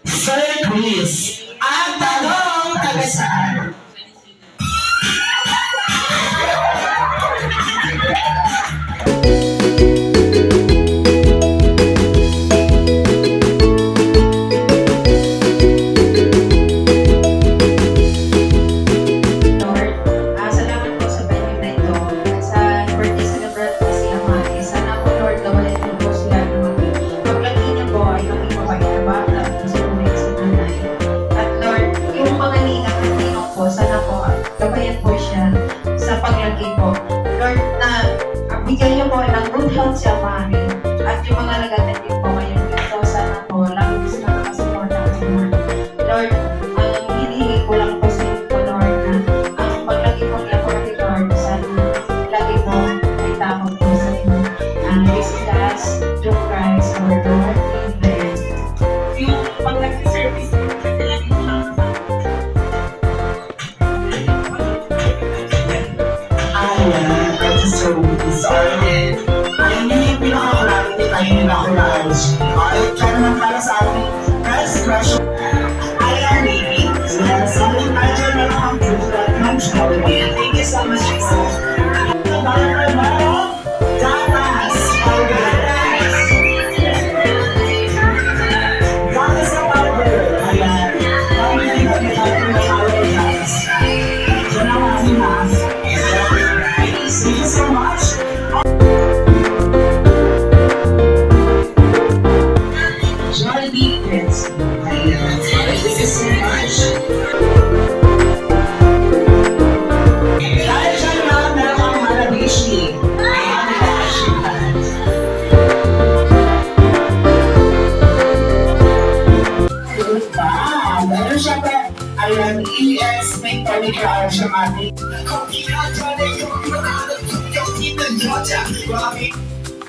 Sir Chris, ang tanong taga saan? Bigyan niyo po ng good health sa mami at yung mga nagagalit po ngayon dito. Sana po lang gusto na makasuporta sa Lord. Lord, ang hinihingi ko lang po sa inyo po, Lord, na ang paglagi po niya po kay Lord, sana lagi po may takot po sa inyo. This is us, through Christ, our Lord. Amen. Yung pag nag-service po, kasi lagi po lang sa started. Ayun yun yung pinakakulangin ni tayo nila ko na RG. Alright, kaya naman para sa ating first question. Ayan, baby. So, sabi tayo dyan na lang ang truth ng Jollibee. Thank you so much, Jesus. Damas. Damas sa power. Ayan. Kami na yung pagkakita ng power, guys. So, na mga mas. Thank you so much. Jollibee Pets. Ayan. Thank you so much. Dahil siya naman meron kang Marabishi. Ayan, nag-aashipan. Wow! Meron siya pa. Ayan, ES may paniklaan siya mati.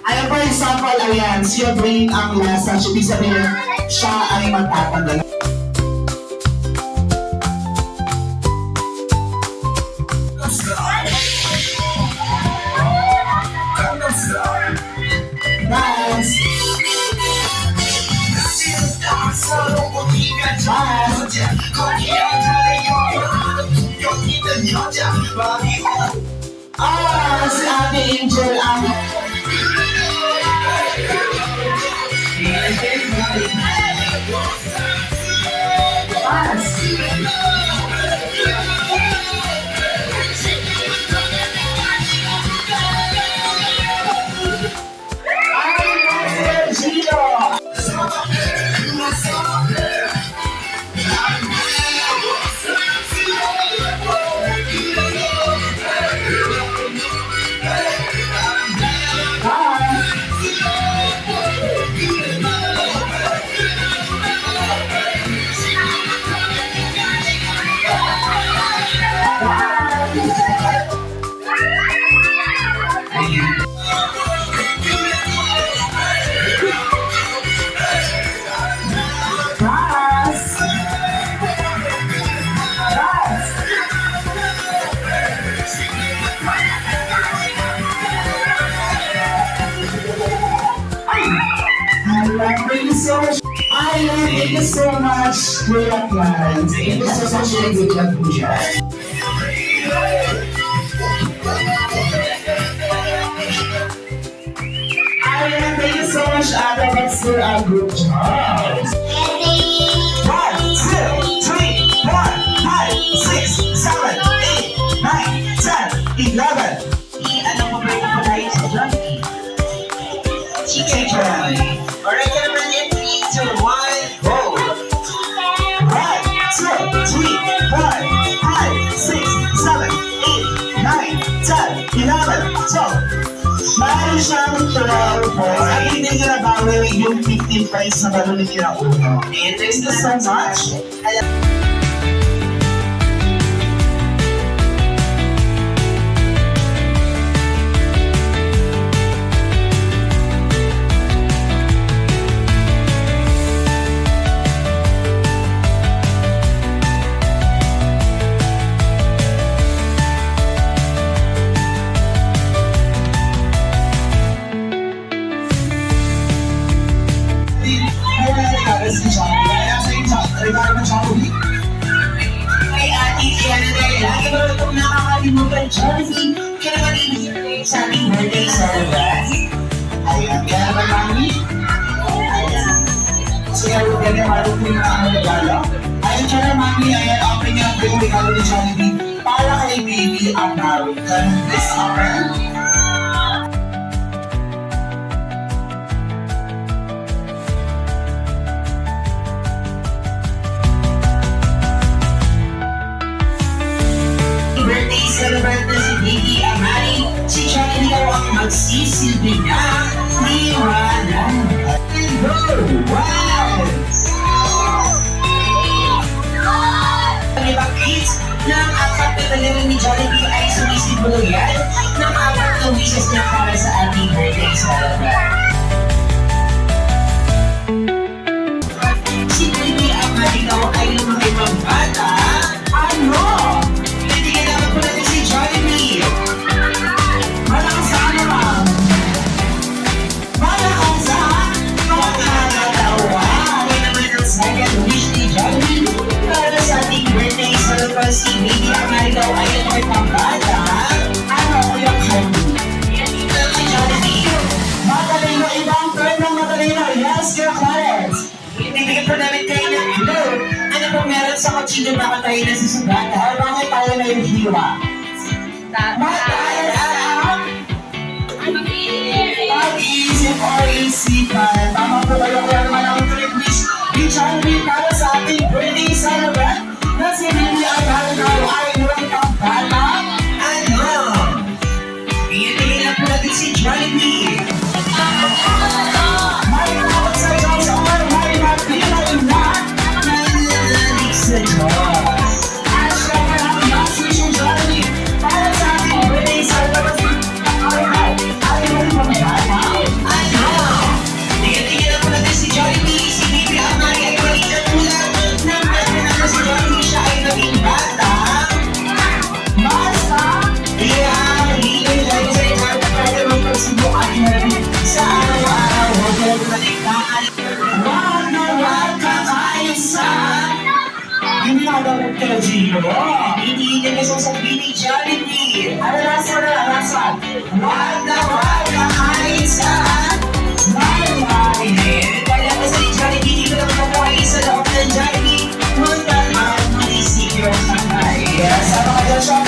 Ayan po yung sample, ayan, siya bring ang message. Ibig sabihin, siya ay magtatanggal. Nice! Si Ate Angel ang Pass. Ay, Gino. Pass. Pass. Thank you so much. Thank you so much, Kuya Clarence. Thank you so much, good luck po siya. Thank you so much, Ada. Let's do a group job. 1, 2, 3, 4, 5, 6, 7, 8, 9, 10, 11. Ano mo ba yung pagkain sa Johnny? Chicken Johnny. Alright, ka naman in 3, 2, 1, go! 1, 2, 3, 4, 5, 6, 7, 8, 9, 10, 11, 12. Meron siyang 12 points. Ay, hindi nyo nabawi yung 15 points na balunin nyo na uno. Thank you so much. Kay Ate Diana dahil lagi mo itong nakakalimutan, Johnny. Kaya naman ibigay sa ating birthday celebration. Ayan, kaya naman mami. Ayan. Siya yung ganyan marunong na ang regalo. Ayan, kaya naman mami, ayan, open niya ang regalo ni Jollibee para kay baby ang Mary. Can this open? Birthday celebrant na si Baby Amari, si Johnny daw ang magsisilbi niya liwanag. Go! Wow! Ang ibang kids na ang apat na talaga ni Jollibee ay sumisimbolo yan ng apat na wishes niya para sa ating birthday celebrant. Si Baby Amari daw ay lumaki pang bata. Ano? Si Baby Amari daw ay ito ay pambata. Ano ko yung kami? Si Jollibee. Matalino, ibang turn ng matalino. Yes, your Clarence. Ibigay po namin kayo ng clue. Ano po meron sa kutsino na tayo na susugatan? Or bakit tayo na yung hiwa? Matayo ang pag-iisip or isipan. Tama po kayo kaya naman ang wish ni Jollibee para sa ating birthday celebrant. Na si Baby Amari daw ay walang pambata. Ano? Iyan na po natin si Jollibee. May takot sa Diyos or may matibay na nananalig sa Diyos. At siya ka lang message si Jollibee para sa ating birthday celebration. Ay, walang pambata. Ano? Iyan na po natin si Jollibee. Si Baby Amari ay malitan mo lang na si Jollibee siya ay naging bata. Basta, hindi lang sa ilang para magpagsubukan Gino. Hindi niya gusto sabihin ni Jollibee. Ano last one na? Last one. Wag na kaisan. Mamahalin. Kaya kasi ni Jollibee, hindi ko lang mabuhay sa loob ng Jollibee. Mundan ang munisipyo ng Ay. Sama ka dyan siya.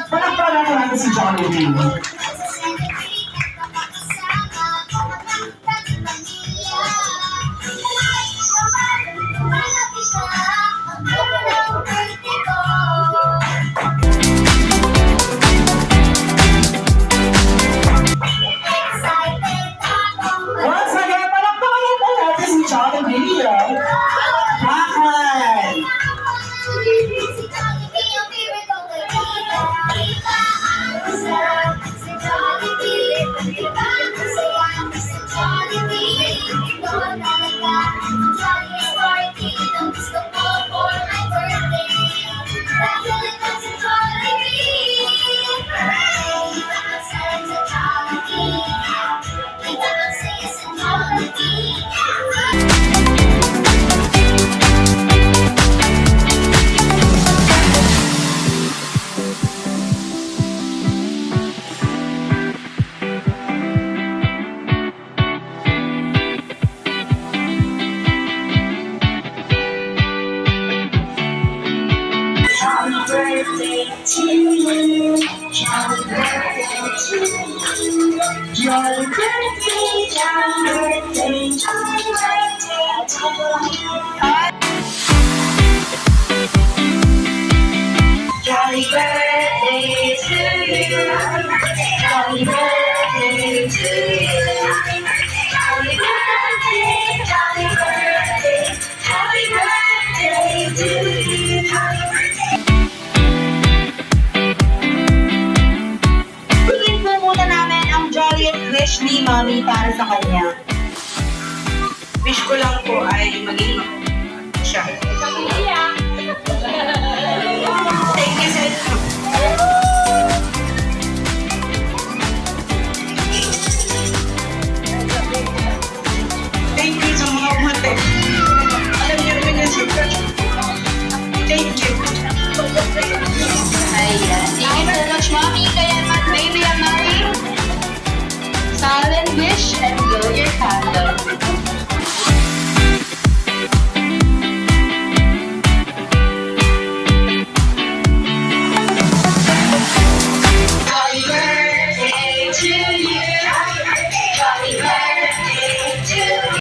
Palakpakan natin si Jollibee. Once again, palakpakan natin si Jollibee. Bakit? Happy birthday to you. Happy birthday to you. Jolly birthday, jolly birthday, jolly birthday to you. Jolly birthday to you. Jolly birthday to you. Jolly birthday, jolly birthday, jolly birthday to you. Jolly birthday. Tingin po muna namin ang Jolliest wish ni Mami para sa kanya. Wish ko lang po ay maging siya. Thank you, sir. Thank you sa mga mate. Alam niyo naman yan, sir. Thank you. Ayan. Thank you so much, Mommy. Kaya baby, I'm Mami. Silent wish and blow your candle.